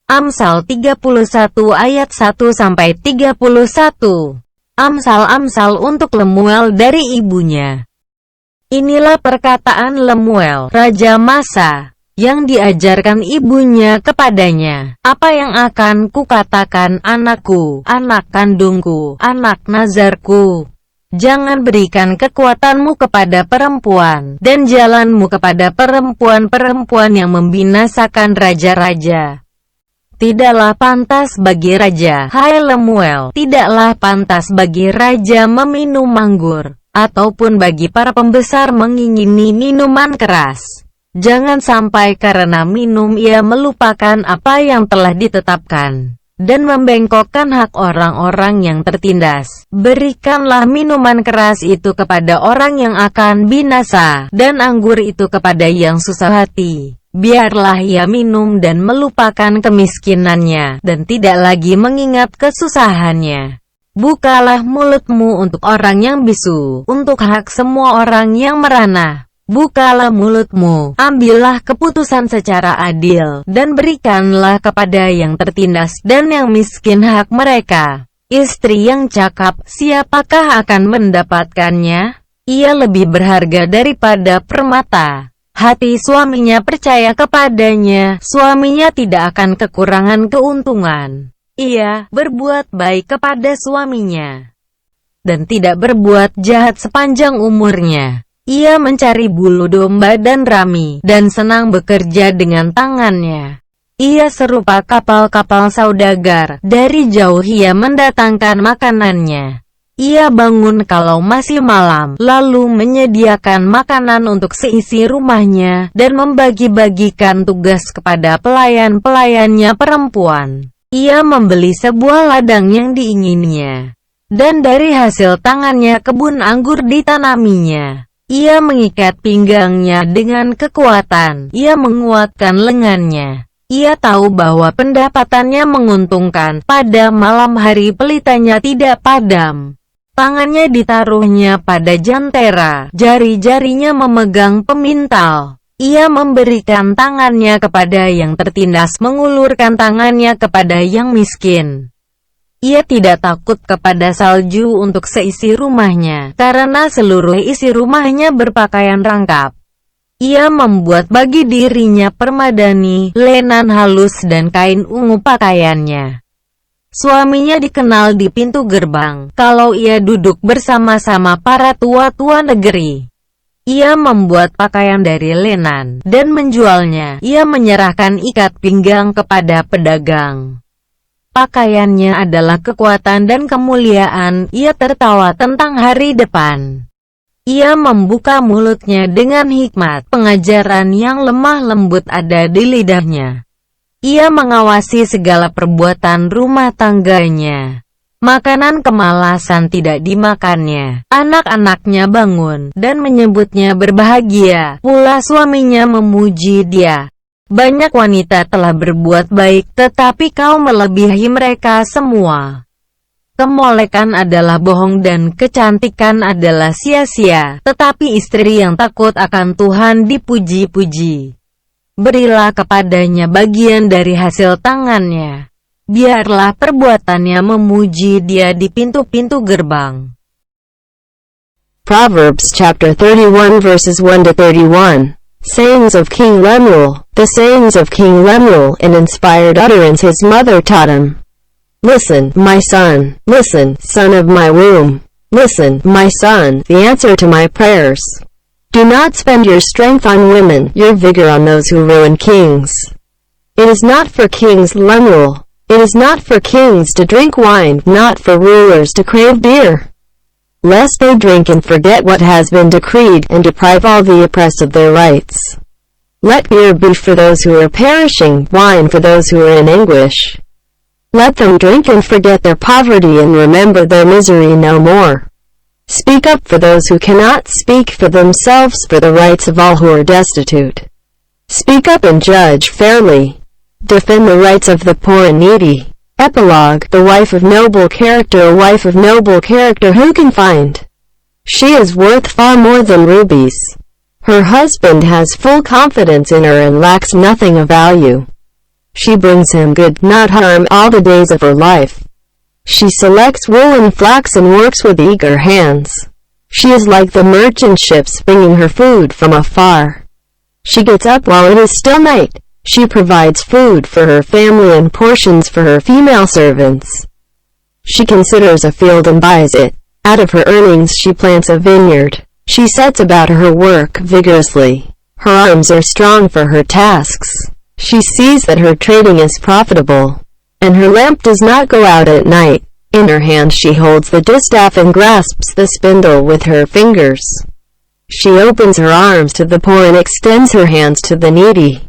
Amsal 31 ayat 1-31. Amsal untuk Lemuel dari ibunya. Inilah perkataan Lemuel, raja Masa, yang diajarkan ibunya kepadanya. Apa yang akan kukatakan, anakku, anak kandungku, anak nazarku? Jangan berikan kekuatanmu kepada perempuan, dan jalanmu kepada perempuan-perempuan yang membinasakan raja-raja. Tidaklah pantas bagi raja, hai Lemuel, tidaklah pantas bagi raja meminum anggur, ataupun bagi para pembesar mengingini minuman keras. Jangan sampai karena minum ia melupakan apa yang telah ditetapkan, dan membengkokkan hak orang-orang yang tertindas. Berikanlah minuman keras itu kepada orang yang akan binasa, dan anggur itu kepada yang susah hati. Biarlah ia minum dan melupakan kemiskinannya, dan tidak lagi mengingat kesusahannya. Bukalah mulutmu untuk orang yang bisu, untuk hak semua orang yang merana. Bukalah mulutmu, ambillah keputusan secara adil, dan berikanlah kepada yang tertindas dan yang miskin hak mereka. Istri yang cakap, siapakah akan mendapatkannya? Ia lebih berharga daripada permata. Hati suaminya percaya kepadanya, suaminya tidak akan kekurangan keuntungan. Ia berbuat baik kepada suaminya, dan tidak berbuat jahat sepanjang umurnya. Ia mencari bulu domba dan rami, dan senang bekerja dengan tangannya. Ia serupa kapal-kapal saudagar, dari jauh ia mendatangkan makanannya. Ia bangun kalau masih malam, lalu menyediakan makanan untuk seisi rumahnya, dan membagi-bagikan tugas kepada pelayan-pelayannya perempuan. Ia membeli sebuah ladang yang diingininya, dan dari hasil tangannya kebun anggur ditanaminya. Ia mengikat pinggangnya dengan kekuatan, ia menguatkan lengannya. Ia tahu bahwa pendapatannya menguntungkan, pada malam hari pelitanya tidak padam. Tangannya ditaruhnya pada jantera, jari-jarinya memegang pemintal. Ia memberikan tangannya kepada yang tertindas, mengulurkan tangannya kepada yang miskin. Ia tidak takut kepada salju untuk seisi rumahnya, karena seluruh isi rumahnya berpakaian rangkap. Ia membuat bagi dirinya permadani, lenan halus dan kain ungu pakaiannya. Suaminya dikenal di pintu gerbang, kalau ia duduk bersama-sama para tua-tua negeri. Ia membuat pakaian dari lenan, dan menjualnya. Ia menyerahkan ikat pinggang kepada pedagang. Pakaiannya adalah kekuatan dan kemuliaan, ia tertawa tentang hari depan. Ia membuka mulutnya dengan hikmat, pengajaran yang lemah lembut ada di lidahnya. Ia mengawasi segala perbuatan rumah tangganya. Makanan kemalasan tidak dimakannya. Anak-anaknya bangun, dan menyebutnya berbahagia. Pula suaminya memuji dia. Banyak wanita telah berbuat baik, tetapi kau melebihi mereka semua. Kemolekan adalah bohong dan kecantikan adalah sia-sia, tetapi istri yang takut akan Tuhan dipuji-puji. Berilah kepadanya bagian dari hasil tangannya. Biarlah perbuatannya memuji dia di pintu-pintu gerbang. Proverbs chapter 31 verses 1-31. Sayings of King Lemuel. The sayings of King Lemuel, an inspired utterance his mother taught him. Listen, my son. Listen, son of my womb. Listen, my son, the answer to my prayers. Do not spend your strength on women, your vigor on those who ruin kings. It is not for kings, Lemuel. It is not for kings to drink wine, not for rulers to crave beer, lest they drink and forget what has been decreed, and deprive all the oppressed of their rights. Let beer be for those who are perishing, wine for those who are in anguish. Let them drink and forget their poverty and remember their misery no more. Speak up for those who cannot speak for themselves, for the rights of all who are destitute. Speak up and judge fairly. Defend the rights of the poor and needy. Epilogue. The wife of noble character. A wife of noble character who can find? She is worth far more than rubies. Her husband has full confidence in her and lacks nothing of value. She brings him good, not harm, all the days of her life. She selects wool and flax and works with eager hands. She is like the merchant ships bringing her food from afar. She gets up while it is still night. She provides food for her family and portions for her female servants. She considers a field and buys it. Out of her earnings she plants a vineyard. She sets about her work vigorously. Her arms are strong for her tasks. She sees that her trading is profitable, and her lamp does not go out at night. In her hand she holds the distaff and grasps the spindle with her fingers. She opens her arms to the poor and extends her hands to the needy.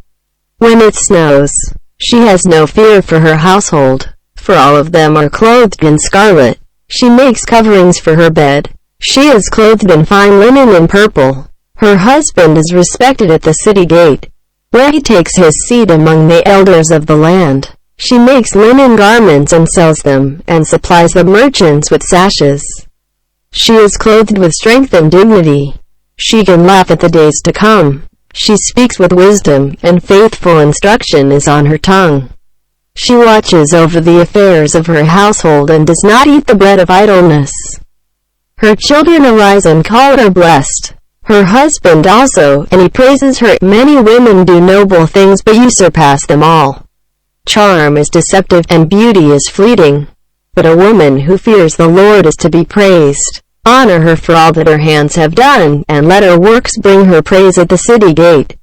When it snows, she has no fear for her household, for all of them are clothed in scarlet. She makes coverings for her bed. She is clothed in fine linen and purple. Her husband is respected at the city gate, where he takes his seat among the elders of the land. She makes linen garments and sells them, and supplies the merchants with sashes. She is clothed with strength and dignity. She can laugh at the days to come. She speaks with wisdom, and faithful instruction is on her tongue. She watches over the affairs of her household and does not eat the bread of idleness. Her children arise and call her blessed. Her husband also, and he praises her. Many women do noble things, but you surpass them all. Charm is deceptive, and beauty is fleeting. But a woman who fears the Lord is to be praised. Honor her for all that her hands have done, and let her works bring her praise at the city gate.